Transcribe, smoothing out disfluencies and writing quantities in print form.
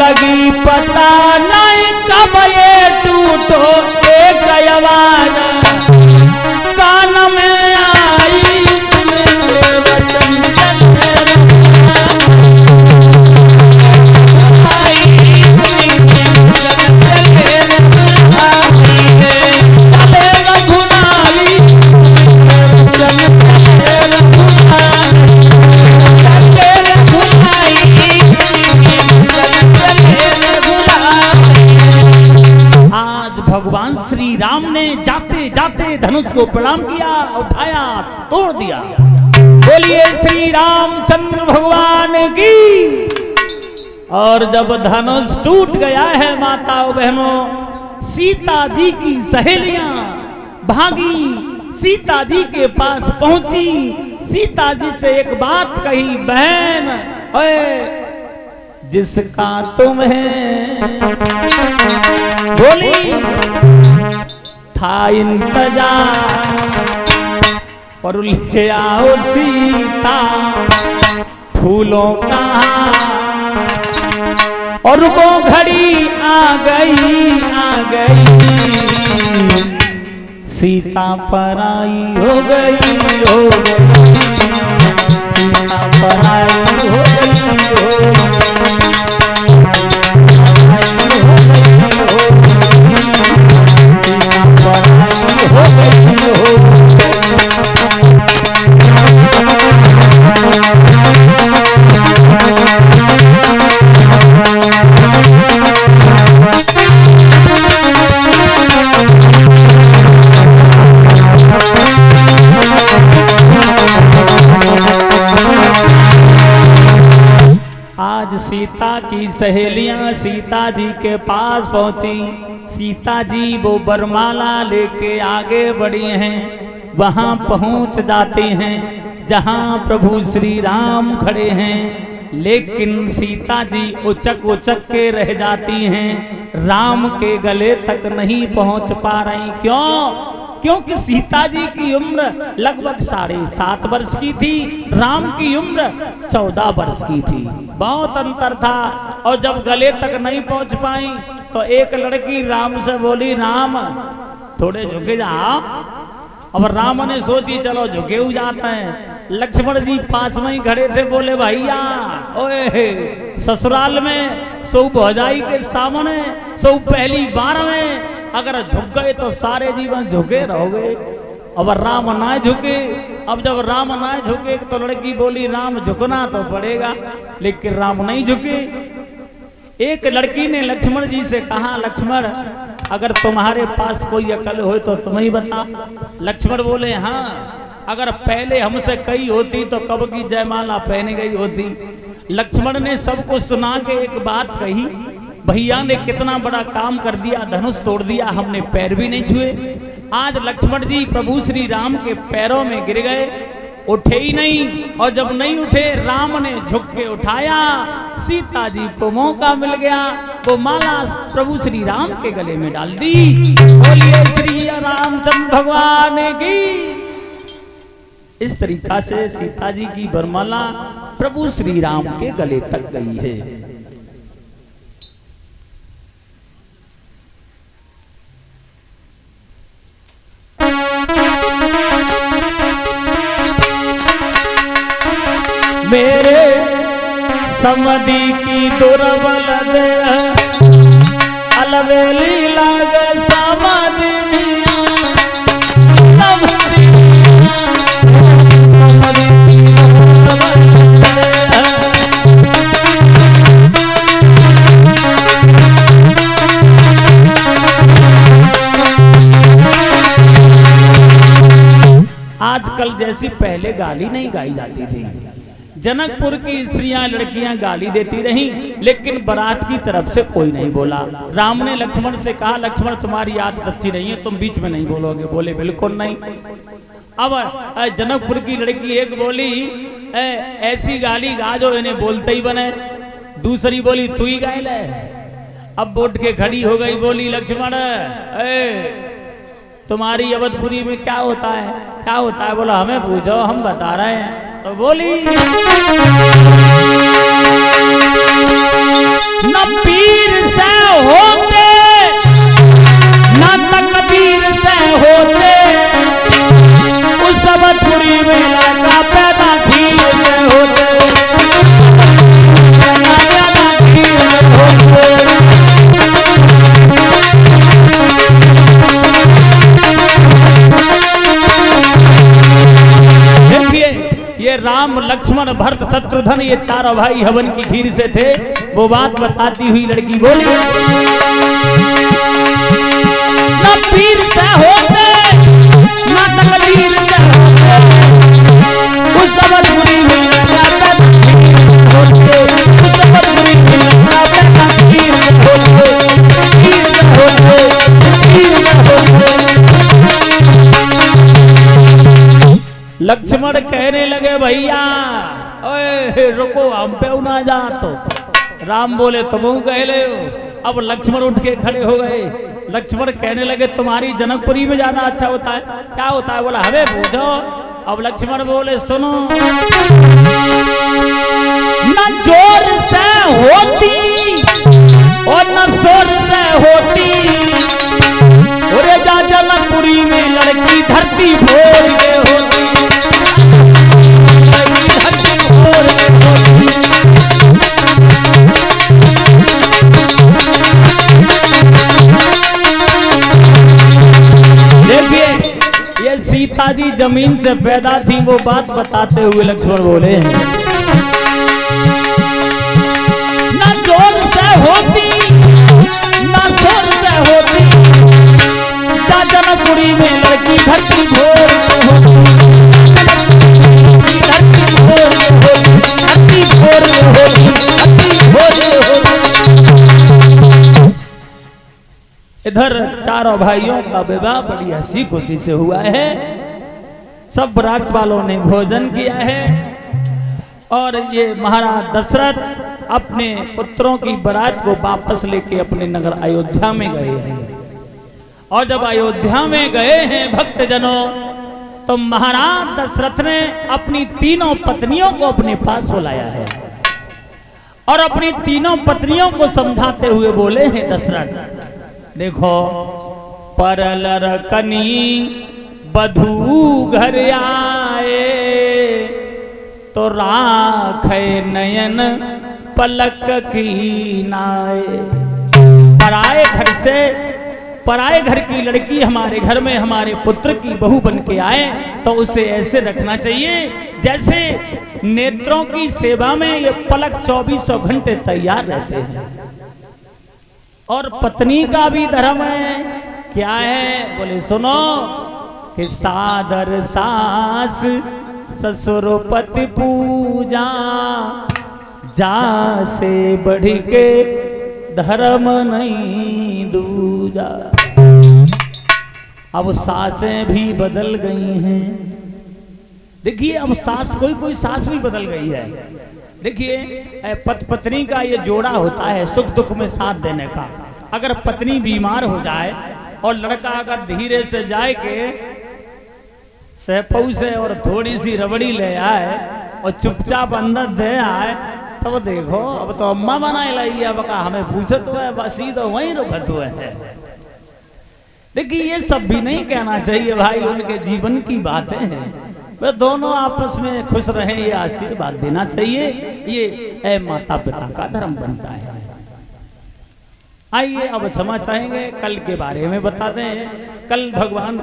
लगी पता नहीं कब ये टूटो एक आवाज कान में आई भगवान श्री राम ने जाते जाते धनुष को प्रणाम किया, उठाया, तोड़ दिया। बोलिए श्री रामचंद्र भगवान की। और जब धनुष टूट गया है माताओं बहनों, सीता जी की सहेलियां भागी, सीता जी के पास पहुंची, सीता जी से एक बात कही, बहन ओए जिसका तुम्हें बोली था इंतजार और ले आओ सीता फूलों का, और वो घड़ी आ गई सीता पराई हो गई सीता पराई हो गई आज सीता की सहेलियां सीता जी के पास पहुंची। सीता जी वो वरमाला लेके आगे बढ़ी हैं, वहां पहुंच जाती हैं जहां प्रभु श्री राम खड़े हैं। लेकिन सीता जी उचक उचक के रह जाती हैं, राम के गले तक नहीं पहुंच पा रही। क्यों? क्योंकि सीता जी की उम्र लगभग 7.5 वर्ष की थी, राम की उम्र 14 वर्ष की थी, बहुत अंतर था। और जब गले तक नहीं पहुंच पाई तो एक लड़की राम से बोली, राम थोड़े झुके जाओ। अब राम ने सोची चलो झुके हो जाते हैं। लक्ष्मण जी पास में ही खड़े थे, बोले भैया ओए ससुराल में सौ भौजाई के सामने सौ पहली बार में अगर झुक गए तो सारे जीवन झुके रहोगे। अब राम ना झुके, अब जब राम ना झुके तो लड़की बोली राम झुकना तो पड़ेगा, लेकिन राम नहीं झुके। एक लड़की ने लक्ष्मण जी से कहा, लक्ष्मण अगर तुम्हारे पास कोई अकल हो तो तुम ही बता। लक्ष्मण बोले हाँ, अगर पहले हमसे कही होती तो कब की जयमाला पहने गई होती। लक्ष्मण ने सबको सुना के एक बात कही, भैया ने कितना बड़ा काम कर दिया, धनुष तोड़ दिया, हमने पैर भी नहीं छुए। आज लक्ष्मण जी प्रभु श्री राम के पैरों में गिर गए, उठे ही नहीं। और जब नहीं उठे राम ने झुक के उठाया, सीता जी को मौका मिल गया, वो माला प्रभु श्री राम के गले में डाल दी। बोलिए श्री रामचंद्र भगवान की। इस तरीका से सीता जी की वरमाला प्रभु श्री राम के गले तक गई है। मेरे समधि की दुर्बल देह अलवेली लाग समाधि आजकल जैसी पहले गाली नहीं गाई जाती थी। जनकपुर की स्त्रियां लड़कियां गाली देती रहीं, लेकिन बारात की तरफ से कोई नहीं बोला। राम ने लक्ष्मण से कहा, लक्ष्मण तुम्हारी आदत अच्छी नहीं है, तुम बीच में नहीं बोलोगे। बोले बिल्कुल नहीं। अब जनकपुर की लड़की एक बोली, ऐसी गाली गा जो इन्हें बोलते ही बने। दूसरी बोली तू ही गाय ले। अब उठ के खड़ी हो गई, बोली लक्ष्मण तुम्हारी अवधपुरी में क्या होता है, क्या होता है? बोला हमें पूछो, हम बता रहे हैं। तो बोली न पीर से होते न तकदीर से होते, उस अवधपुरी में लड़का पैदा खीर से होते, पैदा खीर से होते। देखिए ये राम लक्ष्मण भरत शत्रुघ्न ये चारों भाई हवन की खीर से थे। वो बात बताती हुई लड़की बोली, न पीर से होते न तकदीर से होते, उस अवधपुरी में लड़का पैदा होते, उस अवधपुरी में लड़का पैदा खीर से होते, खीर से होते, खीर से होते। लक्ष्मण कहने लगे भैया ओए रुको हम पे ना जा। तो राम बोले तुम कह ले हो। अब लक्ष्मण उठ के खड़े हो गए। लक्ष्मण कहने लगे तुम्हारी जनकपुरी में जाना अच्छा होता है, क्या होता है? बोला हमें पूछो। अब लक्ष्मण बोले सुनो, न जोर से होती और न शोर से होती, अरे जा जनकपुरी में लड़की धरती फोड़ के होती, सीता जी जमीन से पैदा थी। वो बात बताते हुए लक्ष्मण बोले न जोर से होती न शोर से होती, जा जनकपुरी में लड़की धरती फोड़ के होती, धरती फोड़ के होती, धरती फोड़ के होती, धरती फोड़ के होती। इधर चारों भाइयों का विवाह बड़ी हंसी खुशी से हुआ है। सब बारात वालों ने भोजन किया है और ये महाराज दशरथ अपने पुत्रों की बारात को वापस लेके अपने नगर अयोध्या में गए हैं। और जब अयोध्या में गए हैं भक्तजनों, तो महाराज दशरथ ने अपनी तीनों पत्नियों को अपने पास बुलाया है और अपनी तीनों पत्नियों को समझाते हुए बोले हैं दशरथ देखो, परलर कनी बधू घर आए, तो राखे नयन पलक की नाए। पराए घर की लड़की हमारे घर में हमारे पुत्र की बहू बन के आए तो उसे ऐसे रखना चाहिए जैसे नेत्रों की सेवा में ये पलक 24 घंटे तैयार रहते हैं। और पत्नी का भी धर्म है, क्या है? बोले सुनो कि सादर सास ससुर पति पूजा, जा से बढ़ के धर्म नहीं दूजा। अब सासें भी बदल गई हैं। देखिए अब सास कोई सास भी बदल गई है। देखिए पत्नी का ये जोड़ा होता है सुख दुख में साथ देने का। अगर पत्नी बीमार हो जाए और लड़का अगर धीरे से जाए के सहपऊ से और थोड़ी सी रबड़ी ले आए और चुपचाप अंदर दे आए, तो देखो अब तो अम्मा बनाए लाई, अब का हमें पूछत हुआ है, बस तो वहीं रुकत हुआ है। देखिए ये सब भी नहीं कहना चाहिए भाई, उनके जीवन की बातें हैं। वे दोनों आपस में खुश रहें ये आशीर्वाद देना चाहिए। ये माता पिता का धर्म बनता है। आइए अब क्षमा चाहेंगे, कल के बारे में बताते हैं। कल भगवान